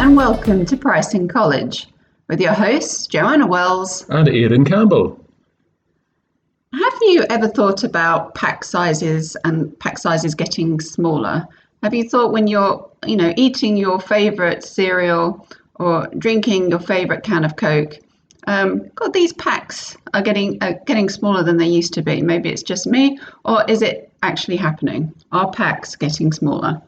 and welcome to Pricing College with your hosts Joanna Wells and Aidan Campbell. Have you ever thought about pack sizes and pack sizes getting smaller? Have you thought when you're, eating your favorite cereal or drinking your favorite can of Coke, God, these packs are getting smaller than they used to be. Maybe it's just me, or is it actually happening? Are packs getting smaller?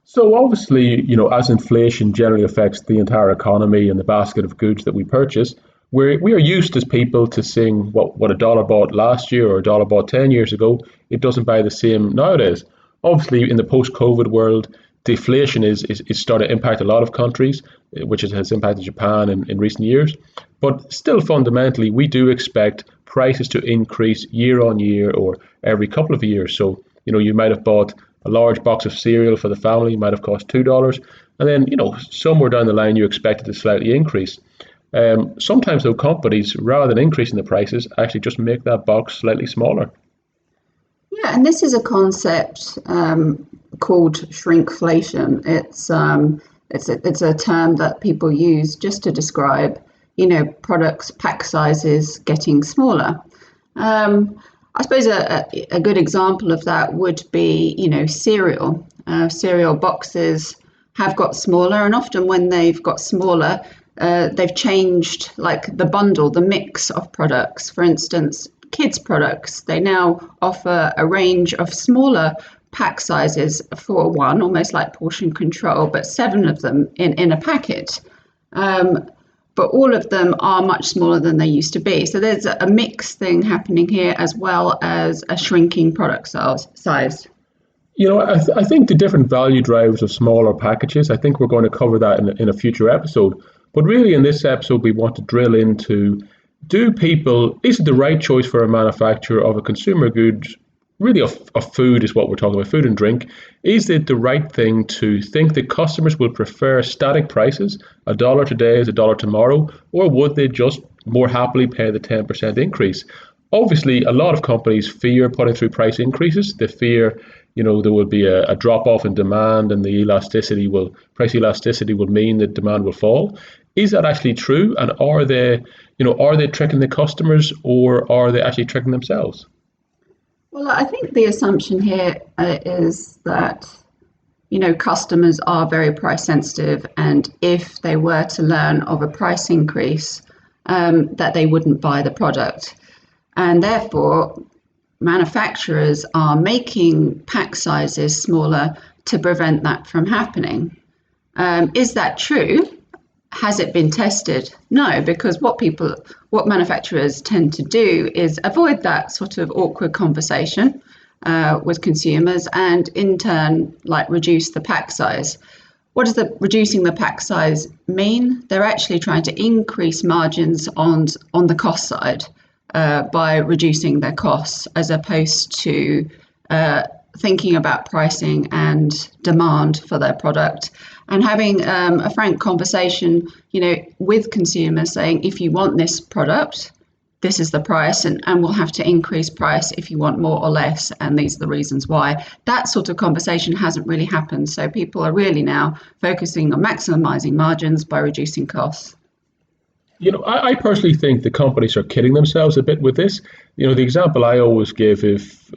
So obviously, as inflation generally affects the entire economy and the basket of goods that we purchase, we are used as people to seeing what a dollar bought last year or a dollar bought 10 years ago. It doesn't buy the same nowadays. Obviously, in the post-COVID world, deflation is starting to impact a lot of countries, which has impacted Japan in recent years. But still, fundamentally, we do expect prices to increase year on year or every couple of years. So, you might have bought a large box of cereal for the family, might have cost $2. And then, somewhere down the line, you expect it to slightly increase. Sometimes, though, companies, rather than increasing the prices, actually just make that box slightly smaller. Yeah, and this is a concept called shrinkflation. It's a term that people use just to describe, products, pack sizes getting smaller. I suppose a good example of that would be, cereal. Cereal boxes have got smaller, and often when they've got smaller, they've changed like the bundle, the mix of products. For instance, kids products, they now offer a range of smaller pack sizes for one, almost like portion control, but 7 of them in a packet. But all of them are much smaller than they used to be. So there's a mixed thing happening here as well as a shrinking product size. I think the different value drivers of smaller packages, I think we're going to cover that in a future episode. But really in this episode, we want to drill into, is it the right choice for a manufacturer of a consumer good, really of food is what we're talking about, food and drink. Is it the right thing to think that customers will prefer static prices, $1 today is $1 tomorrow, or would they just more happily pay the 10% increase? Obviously, a lot of companies fear putting through price increases. They fear, there will be a drop off in demand and price elasticity will mean that demand will fall. Is that actually true? And are they tricking the customers or are they actually tricking themselves? Well, I think the assumption here is that, customers are very price sensitive, and if they were to learn of a price increase, that they wouldn't buy the product. And therefore, manufacturers are making pack sizes smaller to prevent that from happening. Is that true? Has it been tested? No, because what manufacturers tend to do is avoid that sort of awkward conversation with consumers and in turn, reduce the pack size. What does reducing the pack size mean? They're actually trying to increase margins on the cost side by reducing their costs as opposed to thinking about pricing and demand for their product and having a frank conversation, with consumers saying, if you want this product, this is the price and we'll have to increase price if you want more or less. And these are the reasons why. That sort of conversation hasn't really happened. So people are really now focusing on maximizing margins by reducing costs. I personally think the companies are kidding themselves a bit with this. The example I always give, if,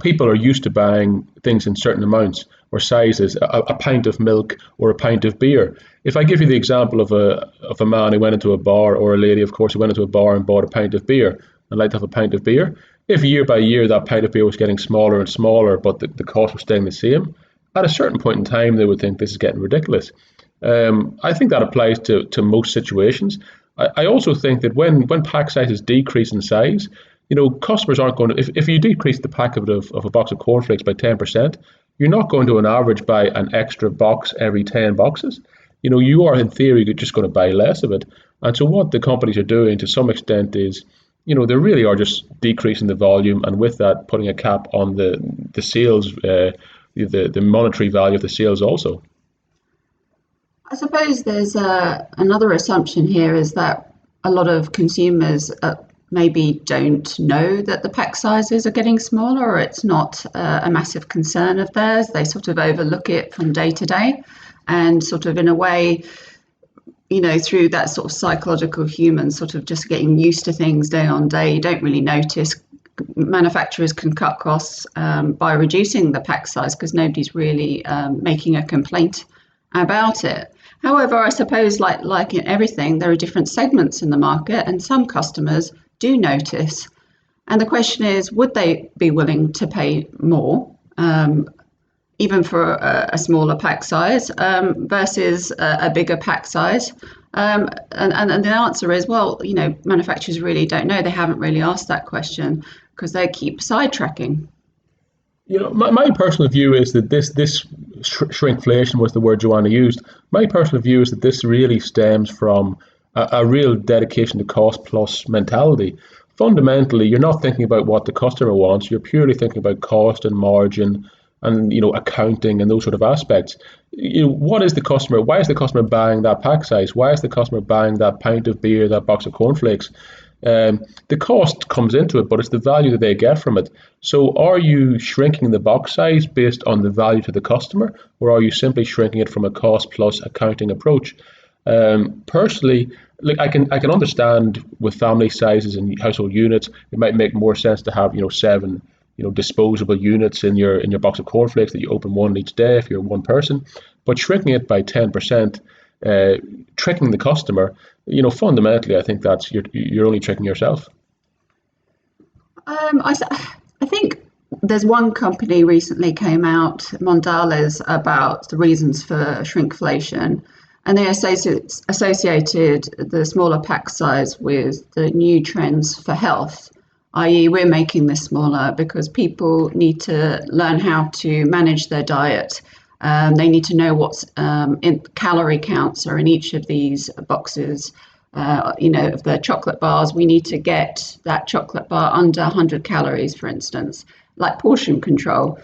people are used to buying things in certain amounts or sizes, a pint of milk or a pint of beer. If I give you the example of a man who went into a bar, or a lady, of course, who went into a bar and bought a pint of beer and liked to have a pint of beer, if year by year that pint of beer was getting smaller and smaller, but the cost was staying the same, at a certain point in time, they would think this is getting ridiculous. I think that applies to most situations. I also think that when pack sizes decrease in size, customers aren't going to, if you decrease the pack of a box of cornflakes by 10%, you're not going to on average buy an extra box every 10 boxes. You are in theory just going to buy less of it. And so what the companies are doing to some extent is, they really are just decreasing the volume, and with that putting a cap on the sales, the monetary value of the sales also. I suppose there's another assumption here is that a lot of consumers maybe don't know that the pack sizes are getting smaller, or it's not a massive concern of theirs. They sort of overlook it from day to day and sort of in a way through that sort of psychological human sort of just getting used to things day on day, you don't really notice. Manufacturers can cut costs by reducing the pack size because nobody's really making a complaint about it. However, I suppose like in everything, there are different segments in the market, and some customers do notice. And the question is, would they be willing to pay more, even for a smaller pack size versus a bigger pack size? And the answer is, well, manufacturers really don't know. They haven't really asked that question because they keep sidetracking. My personal view is that this shrinkflation was the word Joanna used. My personal view is that this really stems from a real dedication to cost plus mentality. Fundamentally, you're not thinking about what the customer wants. You're purely thinking about cost and margin and accounting and those sort of aspects. What is the customer? Why is the customer buying that pack size? Why is the customer buying that pint of beer, that box of cornflakes? The cost comes into it, but it's the value that they get from it. So are you shrinking the box size based on the value to the customer, or are you simply shrinking it from a cost plus accounting approach? Personally, I can understand with family sizes and household units, it might make more sense to have 7 disposable units in your box of cornflakes that you open one each day if you're one person. But shrinking it by 10%, tricking the customer, fundamentally, I think that's you're only tricking yourself. I think there's one company recently came out, Mondelez, about the reasons for shrinkflation, and they associated the smaller pack size with the new trends for health, i.e. we're making this smaller because people need to learn how to manage their diet. They need to know what's in calorie counts are in each of these boxes. Of the chocolate bars, we need to get that chocolate bar under 100 calories, for instance, like portion control.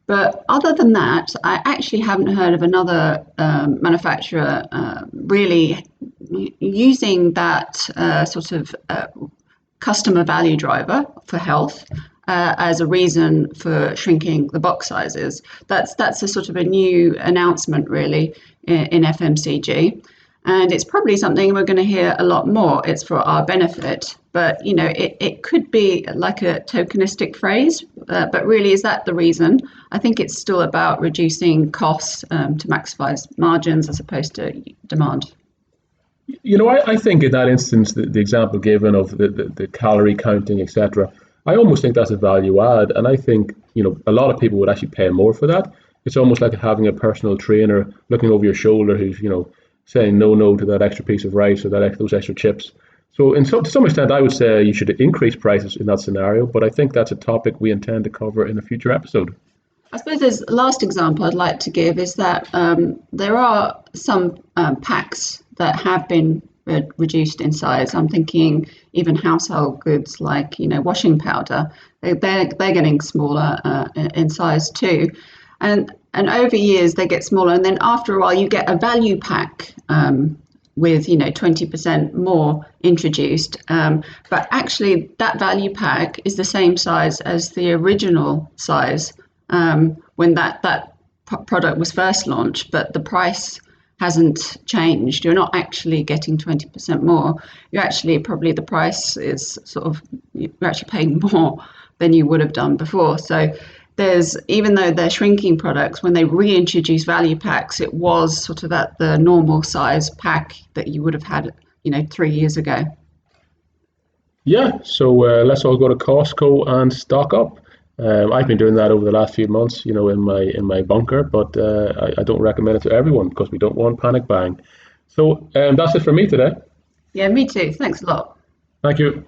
But other than that, I actually haven't heard of another manufacturer really using that sort of customer value driver for health as a reason for shrinking the box sizes. That's a sort of a new announcement really in FMCG. And it's probably something we're going to hear a lot more. It's for our benefit, but it could be like a tokenistic phrase. But really, is that the reason? I think it's still about reducing costs to maximize margins as opposed to demand. I think in that instance, the example given of the calorie counting, etc., I almost think that's a value add, and I think a lot of people would actually pay more for that. It's almost like having a personal trainer looking over your shoulder who's saying no to that extra piece of rice or those extra chips. So to some extent, I would say you should increase prices in that scenario, but I think that's a topic we intend to cover in a future episode. I suppose the last example I'd like to give is that there are some packs that have been reduced in size. I'm thinking even household goods like washing powder. They're getting smaller in size too, and over years they get smaller, and then after a while you get a value pack with 20% more introduced, but actually that value pack is the same size as the original size when that product was first launched, but the price hasn't changed. You're not actually getting 20% more. You're actually probably the price is you're actually paying more than you would have done before. So even though they're shrinking products, when they reintroduce value packs, it was sort of at the normal size pack that you would have had 3 years ago. Yeah, so let's all go to Costco and stock up. I've been doing that over the last few months, in my bunker, but I don't recommend it to everyone because we don't want panic buying. So that's it for me today. Yeah, me too. Thanks a lot. Thank you.